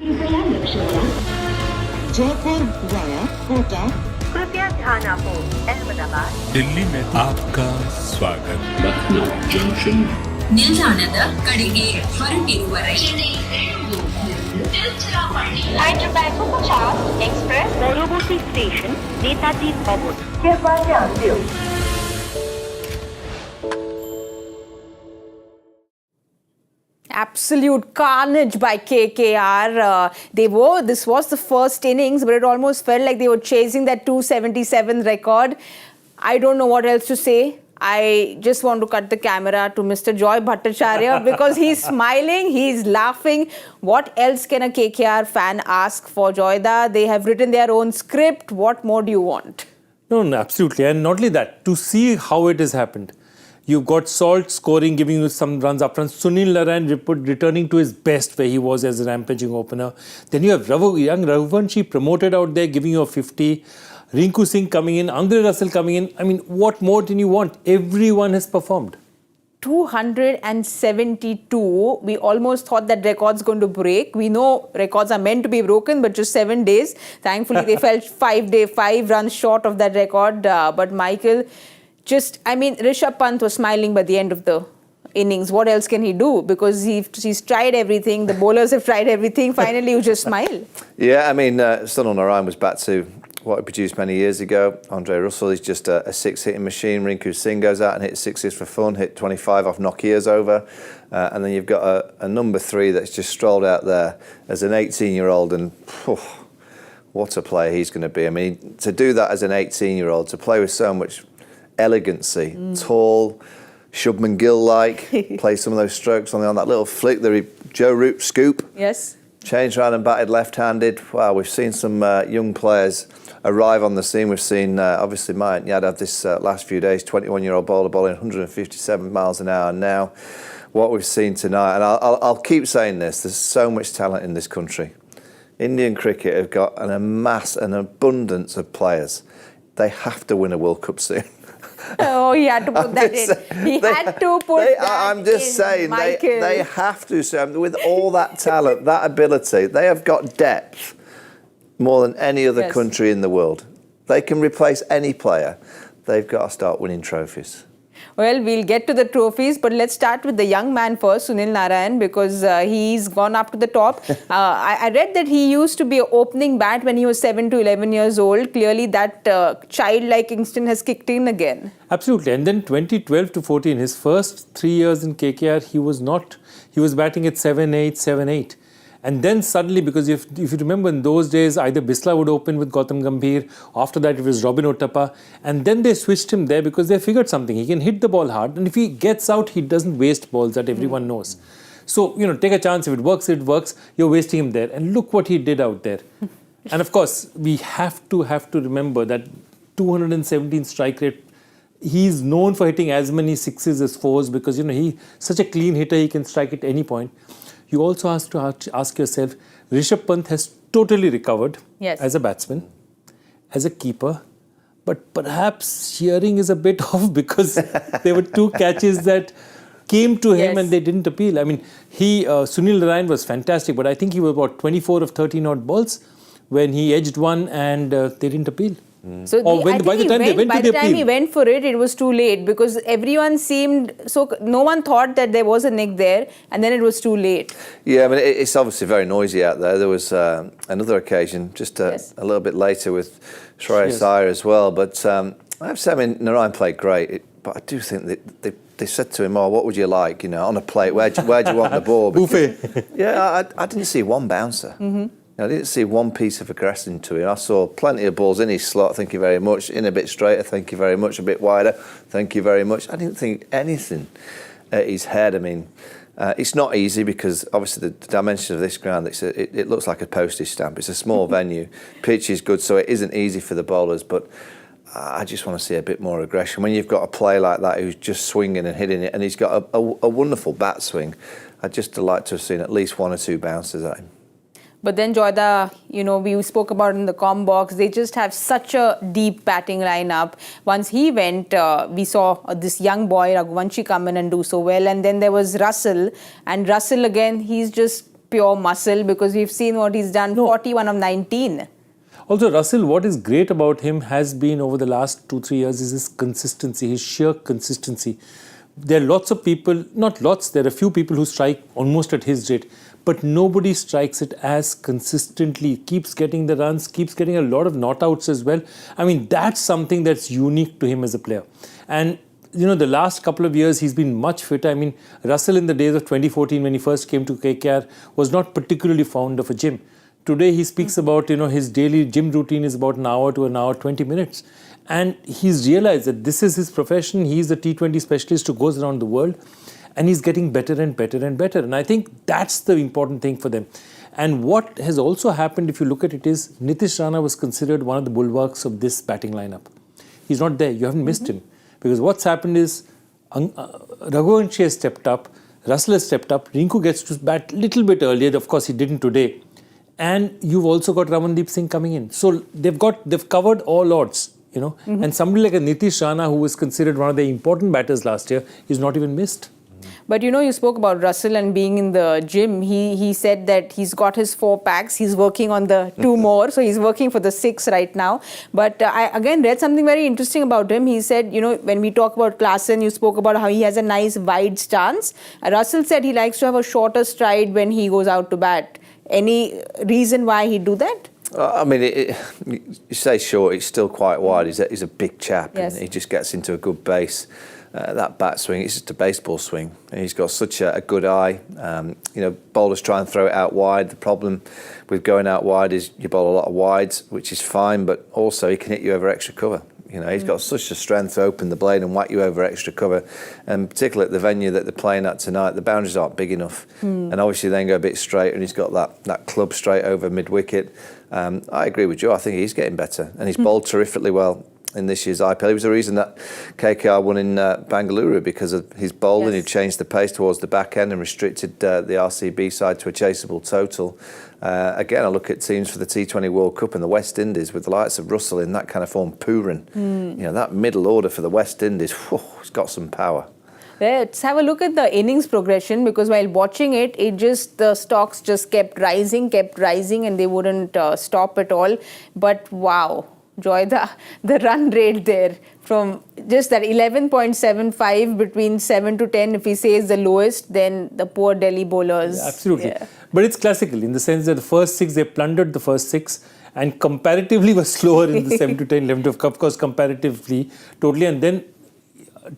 कृपया लक्ष्य द्या. जयपुर वाया कोटा. कृपया ध्यान आपो अहमदाबाद. दिल्ली में आपका स्वागत. Lucknow Junction. ನಿಲ್ದಾಣದ ಕಡೆಗೆ ಹೊರಟಿರುವರೆ Hyderabad Superfast Express. পরবর্তী স্টেশন নেতাজি ভবন. कृपया ध्यान दियो. Absolute carnage by KKR. This was the first innings, but it almost felt like they were chasing that 277 record. I don't know what else to say. I just want to cut the camera to Mr. Joy Bhattacharjya because he's smiling, he's laughing. What else can a KKR fan ask for, Joyda? They have written their own script. What more do you want? No, absolutely. And not only that, to see how it has happened. You've got Salt scoring, giving you some runs up front. Sunil Narine returning to his best where he was as a rampaging opener. Then you have young Raghuvanshi promoted out there, giving you a 50. Rinku Singh coming in, Andre Russell coming in. I mean, what more do you want? Everyone has performed. 272. We almost thought that record's going to break. We know records are meant to be broken, but just 7 days. Thankfully, they fell 5 runs short of that record. But Michael, Rishabh Pant was smiling by the end of the innings. What else can he do? Because he's tried everything. The bowlers have tried everything. Finally, you just smile. Yeah, Sunil Narine was back to what he produced many years ago. Andre Russell is just a six-hitting machine. Rinku Singh goes out and hits sixes for fun, hit 25 off Nokia's over. And then you've got a number 3 that's just strolled out there as an 18-year-old. And what a player he's going to be. I mean, to do that as an 18-year-old, to play with so much elegancy, tall, Shubman Gill-like, play some of those strokes on that little flick, the Joe Root scoop. Yes. Changed around and batted left-handed. Wow, we've seen some young players arrive on the scene. We've seen, obviously, Mayank Yadav this last few days, 21-year-old bowler bowling 157 miles an hour. And now, what we've seen tonight, and I'll keep saying this, there's so much talent in this country. Indian cricket have got an abundance of players. They have to win a World Cup soon. Oh, he had to put that in. He had to put that in. I'm just saying, they have to. So with all that talent, that ability, they have got depth more than any other country in the world. They can replace any player. They've got to start winning trophies. Well, we'll get to the trophies, but let's start with the young man first, Sunil Narine, because he's gone up to the top. I read that he used to be an opening bat when he was 7 to 11 years old. Clearly, that childlike instinct has kicked in again. Absolutely. And then 2012 to 14, his first 3 years in KKR, he was batting at 7-8. And then suddenly, because if you remember in those days, either Bisla would open with Gautam Gambhir. After that, it was Robin Uthappa. And then they switched him there because they figured something. He can hit the ball hard. And if he gets out, he doesn't waste balls, that everyone knows. So, take a chance. If it works, it works. You're wasting him there. And look what he did out there. And of course, we have to remember that 217 strike rate. He's known for hitting as many sixes as fours because, he's such a clean hitter. He can strike at any point. You also have to ask yourself, Rishabh Pant has totally recovered as a batsman, as a keeper, but perhaps shearing is a bit off because there were 2 catches that came to him and they didn't appeal. I mean, Sunil Narine was fantastic, but I think he was about 24 of 13 odd balls when he edged one and they didn't appeal. So by the time he went for it, it was too late because everyone no one thought that there was a nick there, and then it was too late. Yeah, it's obviously very noisy out there. There was another occasion just a little bit later with Shreyas Iyer as well. But I have to say, Narine played great, but I do think that they said to him, what would you like, on a plate, where do you want the ball? Buffet. Yeah, I didn't see one bouncer. I didn't see one piece of aggression to him. I saw plenty of balls in his slot, thank you very much, in a bit straighter, thank you very much, a bit wider, thank you very much. I didn't think anything at his head. It's not easy because obviously the dimension of this ground, it looks like a postage stamp. It's a small venue. Pitch is good, so it isn't easy for the bowlers, but I just want to see a bit more aggression. When you've got a player like that who's just swinging and hitting it, and he's got a wonderful bat swing, I'd just like to have seen at least 1 or 2 bounces at him. But then Joyda, we spoke about in the comm box, they just have such a deep batting lineup. Once he went, we saw this young boy, Raghuvanshi, come in and do so well. And then there was Russell. And Russell, again, he's just pure muscle, because we've seen what he's done, 41 of 19. Also, Russell, what is great about him has been over the last 2-3 years is his consistency, his sheer consistency. There are lots of people, not lots, there are a few people who strike almost at his rate, but nobody strikes it as consistently, keeps getting the runs, keeps getting a lot of not outs as well. I mean, that's something that's unique to him as a player. And you know, the last couple of years, he's been much fitter. I mean, Russell in the days of 2014, when he first came to KKR, was not particularly fond of a gym. Today, he speaks about, you know, his daily gym routine is about an hour to an hour, 20 minutes. And he's realized that this is his profession. He's a T20 specialist who goes around the world. And he's getting better and better and better. And I think that's the important thing for them. And what has also happened, if you look at it, is Nitish Rana was considered one of the bulwarks of this batting lineup. He's not there. You haven't missed him. Because what's happened is Raghuvanshi has stepped up, Russell has stepped up, Rinku gets to bat a little bit earlier. Of course, he didn't today. And you've also got Ramandeep Singh coming in. So they've covered all odds, you know. And somebody like a Nitish Rana, who was considered one of the important batters last year, is not even missed. But you know, you spoke about Russell and being in the gym. He said that he's got his 4 packs. He's working on the 2 more. So he's working for the 6 right now. But I again read something very interesting about him. He said, you know, when we talk about Klaasen, you spoke about how he has a nice wide stance. Russell said he likes to have a shorter stride when he goes out to bat. Any reason why he'd do that? I mean, you say short, it's still quite wide. He's a big chap, Yes. and he just gets into a good base. That bat swing, it's just a baseball swing. And he's got such a good eye. You know, bowlers try and throw it out wide. The problem with going out wide is you bowl a lot of wides, which is fine, but also he can hit you over extra cover. You know, he's got such a strength to open the blade and whack you over extra cover. And particularly at the venue that they're playing at tonight, the boundaries aren't big enough. And obviously then go a bit straight, and he's got that club straight over mid-wicket. I agree with you. I think he's getting better. And he's bowled terrifically well in this year's IPL. It was the reason that KKR won in Bengaluru, because of his bowling. He changed the pace towards the back end and restricted the RCB side to a chaseable total. Again, I look at teams for the T20 World Cup and the West Indies with the likes of Russell in that kind of form, Purin. You know, that middle order for the West Indies, it's got some power. Let's have a look at the innings progression, because while watching it, the stocks just kept rising, and they wouldn't stop at all. But wow, Joy, the run rate there from just that 11.75 between 7 to 10, if we say is the lowest, then the poor Delhi bowlers. Yeah, absolutely. But it's classical in the sense that the first 6, they plundered the first 6 and comparatively were slower in the 7 to 10, 11 to, of course, comparatively, totally. And then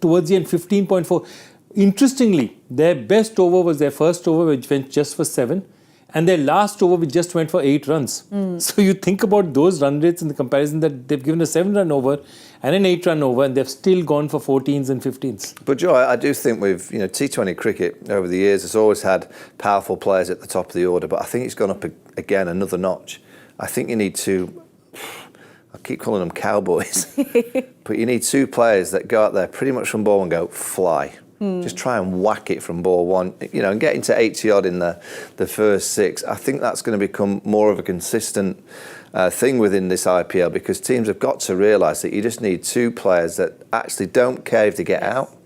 towards the end, 15.4. Interestingly, their best over was their first over, which went just for 7. And their last over, which just went for 8 runs. So you think about those run rates in the comparison, that they've given a 7-run over and an 8-run over, and they've still gone for 14s and 15s. But Joy, I do think with T20 cricket over the years, has always had powerful players at the top of the order, but I think it's gone up again another notch. I think you need I keep calling them cowboys, but you need 2 players that go out there pretty much from ball one, go fly. Just try and whack it from ball one, and get into 80 odd in the first 6. I think that's going to become more of a consistent thing within this IPL, because teams have got to realise that you just need 2 players that actually don't care if they get out.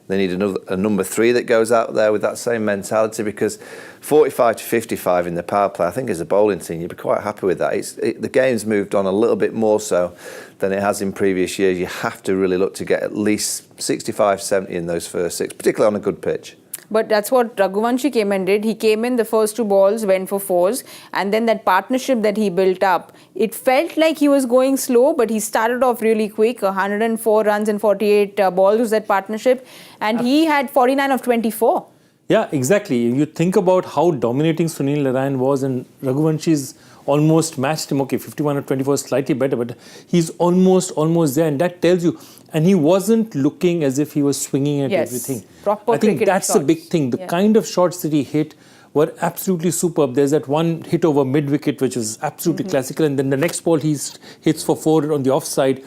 They need a number 3 that goes out there with that same mentality, because 45 to 55 in the power play, I think as a bowling team, you'd be quite happy with that. The game's moved on a little bit more so than it has in previous years. You have to really look to get at least 65, 70 in those first 6, particularly on a good pitch. But that's what Raghuvanshi came and did. He came in the first 2 balls, went for 4s, and then that partnership that he built up, it felt like he was going slow, but he started off really quick. 104 runs and 48 balls was that partnership, and he had 49 of 24. Yeah, exactly. You think about how dominating Sunil Narine was, and Raghuvanshi's almost matched him. Okay, 51 or 24 is slightly better, but he's almost there, and that tells you. And he wasn't looking as if he was swinging at everything. Proper I think that's shots. the big thing. The kind of shots that he hit were absolutely superb. There's that one hit over mid-wicket, which was absolutely classical, and then the next ball he hits for 4 on the offside.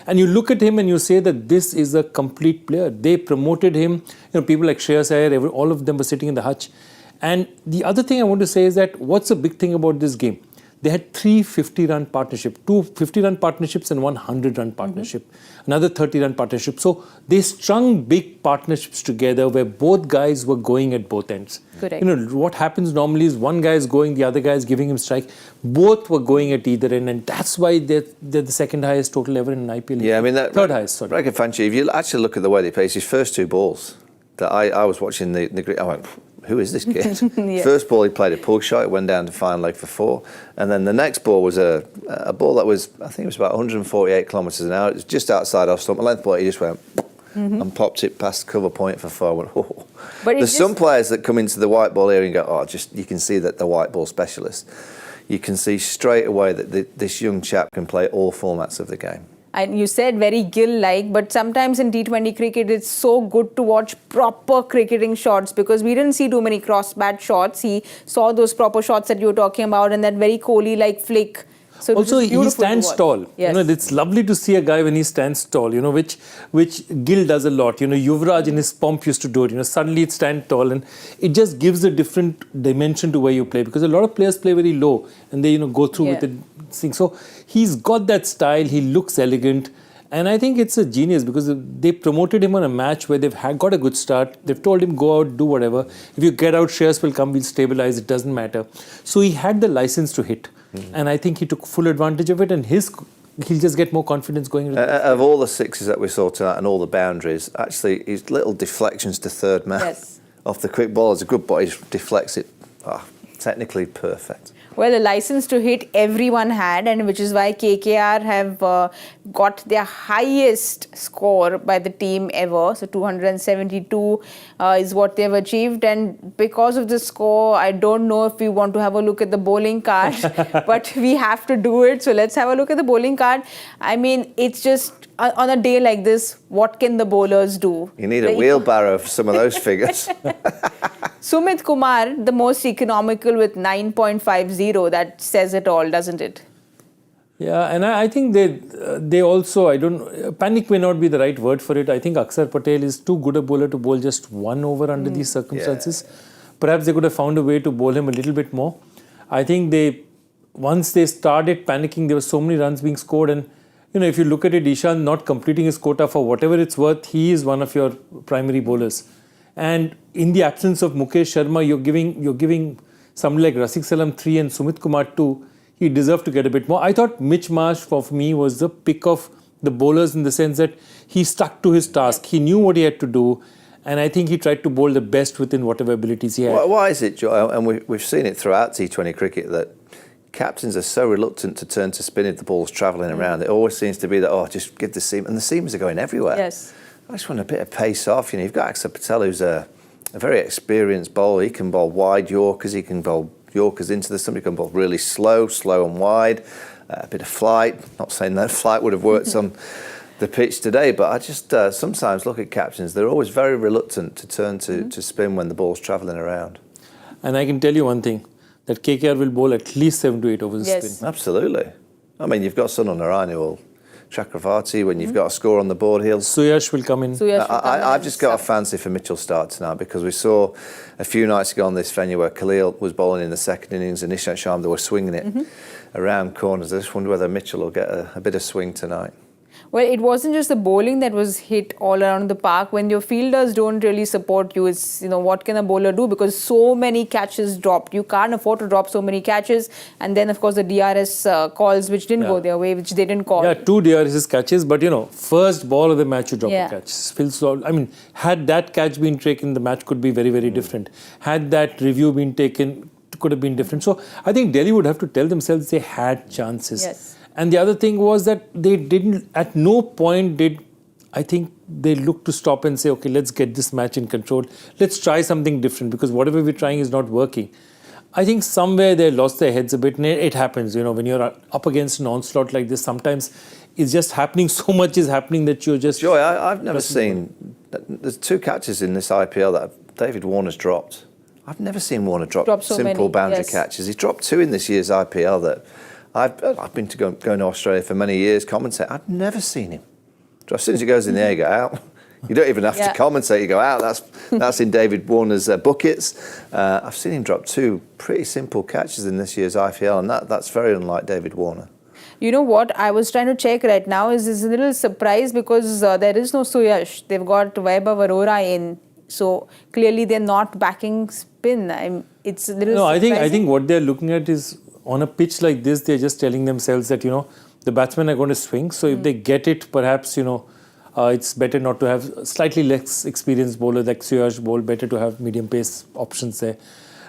And you look at him and you say that this is a complete player. They promoted him. People like Shreyas, Iyer, all of them were sitting in the hutch. And the other thing I want to say is that what's the big thing about this game? they had 3 50-run partnerships, 2 50-run partnerships and 1 100-run partnership, another 30-run partnership. So they strung big partnerships together where both guys were going at both ends. Correct. You know, what happens normally is one guy is going, the other guy is giving him strike. Both were going at either end, and that's why they're the second highest total ever in an IPL. Yeah, I mean, that third highest, sorry. Raghuvanshi, if you actually look at the way they plays his first 2 balls, that I was watching I went, who is this kid? Yeah. First ball he played a pull shot, it went down to fine leg for 4, and then the next ball was a ball that was, I think it was about 148 kilometres an hour. It was just outside off stump, a length ball. He just went and popped it past cover point for 4. I went, oh. But There's some players that come into the white ball area and go, oh, just you can see that the white ball specialist. You can see straight away that this young chap can play all formats of the game. And you said very Gill-like, but sometimes in T20 cricket, it's so good to watch proper cricketing shots because we didn't see too many cross-bat shots. He saw those proper shots that you were talking about and that very Kohli-like flick. So also, he stands tall. Yes. You know, it's lovely to see a guy when he stands tall, you know, which Gill does a lot. You know, Yuvraj in his pomp used to do it. You know, suddenly it stands tall and it just gives a different dimension to where you play because a lot of players play very low and they, you know, go through with the thing. So he's got that style. He looks elegant. And I think it's a genius because they promoted him on a match where they've got a good start. They've told him, go out, do whatever. If you get out, Shreyas will come, we'll stabilize. It doesn't matter. So he had the license to hit. And I think he took full advantage of it and he'll just get more confidence going. Of all the sixes that we saw tonight and all the boundaries, actually his little deflections to third man off the quick ball is a good ball. He deflects it technically perfect. Well, the license to hit everyone had, and which is why KKR have got their highest score by the team ever. So 272 is what they've achieved. And because of this score, I don't know if we want to have a look at the bowling card, but we have to do it. So let's have a look at the bowling card. I mean, it's just on a day like this, what can the bowlers do? You need a wheelbarrow for some of those figures. Sumit Kumar, the most economical with 9.50. That says it all, doesn't it? Yeah, and I think they also, panic may not be the right word for it. I think Akshar Patel is too good a bowler to bowl just 1 over under these circumstances. Yeah. Perhaps they could have found a way to bowl him a little bit more. I think once they started panicking, there were so many runs being scored, and you know, if you look at it, Ishan not completing his quota for whatever it's worth, he is one of your primary bowlers. And in the absence of Mukesh Sharma, you're giving somebody like Rasikh Salam 3 and Sumit Kumar 2. He deserved to get a bit more. I thought Mitch Marsh for me was the pick of the bowlers in the sense that he stuck to his task. He knew what he had to do, and I think he tried to bowl the best within whatever abilities he had. Why is it, Joy, and we've seen it throughout T20 cricket, that captains are so reluctant to turn to spin if the ball's travelling around. It always seems to be that, just give the seam, and the seams are going everywhere. Yes. I just want a bit of pace off. You know, you've got Akshar Patel, who's a very experienced bowler. He can bowl wide Yorkers, he can bowl Yorkers into the stump, he can bowl really slow and wide, a bit of flight. Not saying that flight would have worked on the pitch today, but I just sometimes look at captains, they're always very reluctant to turn to spin when the ball's travelling around. And I can tell you one thing, that KKR will bowl at least 7 to 8 overs of spin. Absolutely. I mean, you've got Sunil Narine who will Chakravarti, when you've got a score on the board, Suyash will come in. I've just got a fancy for Mitchell Starc tonight because we saw a few nights ago on this venue where Khalil was bowling in the second innings and Ishant Sharma, they were swinging it around corners. I just wonder whether Mitchell will get a bit of swing tonight. Well, it wasn't just the bowling that was hit all around the park. When your fielders don't really support you, it's, what can a bowler do? Because so many catches dropped. You can't afford to drop so many catches. And then, of course, the DRS calls, which didn't go their way, which they didn't call. Yeah, 2 DRS catches, but, first ball of the match, you drop a catch. Had that catch been taken, the match could be very, very different. Had that review been taken, it could have been different. So, I think Delhi would have to tell themselves they had chances. Yes. And the other thing was that they didn't, at no point I think they looked to stop and say, okay, let's get this match in control. Let's try something different because whatever we're trying is not working. I think somewhere they lost their heads a bit, and it happens, when you're up against an onslaught like this, sometimes it's just happening, so much is happening that you're just... Joy, I've never seen... There's 2 catches in this IPL that David Warner's dropped. I've never seen Warner drop so simple many, boundary catches. He's dropped 2 in this year's IPL that... I've been going to Australia for many years, commentate. I've never seen him. As soon as he goes in the air, go out. You don't even have to commentate. You go out. That's in David Warner's buckets. I've seen him drop 2 pretty simple catches in this year's IPL, and that's very unlike David Warner. You know what? I was trying to check right now. Is a little surprised because there is no Shreyas. They've got Vaibhav Arora in, so clearly they're not backing spin. It's a little. No, surprising. I think what they're looking at is on a pitch like this, they're just telling themselves that the batsmen are going to swing. So if they get it, perhaps it's better not to have slightly less experienced bowler like Shreyas bowl. Better to have medium pace options there.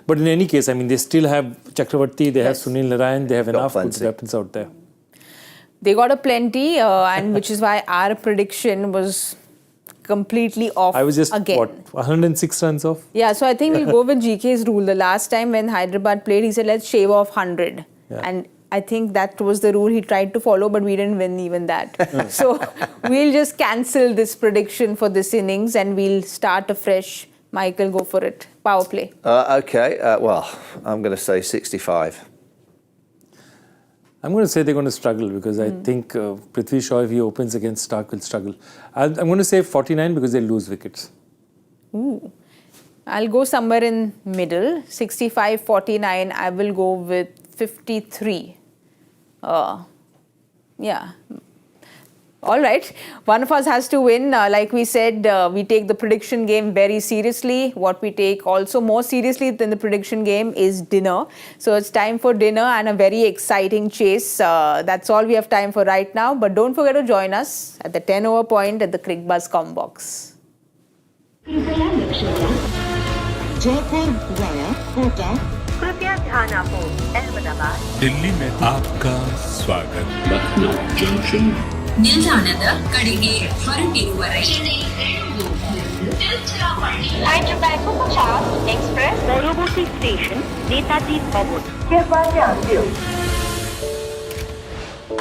But in any case, they still have Chakravarti, they have Sunil Narine, they have enough good captains out there. They got a plenty, and which is why our prediction was completely off. I was just, again. 106 runs off? Yeah, so I think we'll go with GK's rule. The last time when Hyderabad played, he said, let's shave off 100. Yeah. And I think that was the rule he tried to follow, but we didn't win even that. So we'll just cancel this prediction for this innings and we'll start afresh. Michael, go for it. Power play. Okay, well, I'm going to say 65. I'm going to say they're going to struggle because I think Prithvi Shaw, if he opens against Starc, will struggle. I'm going to say 49 because they'll lose wickets. Ooh. I'll go somewhere in middle. 65, 49. I will go with 53. Yeah. All right. One of us has to win. Like we said, we take the prediction game very seriously. What we take also more seriously than the prediction game is dinner. So it's time for dinner and a very exciting chase. That's all we have time for right now. But don't forget to join us at the 10 over point at the Cricbuzz com box. Jaipur via Kota. कृपया ध्यान आपो अहमदाबाद दिल्ली में आपका स्वागत ನಿಲ್ದಾಣದ ಕಡೆಗೆ ಹೊರಟಿರುವರೆ Hyderabad 50 Express পরবর্তী station Netaji ভবন। कृपया ध्यान दें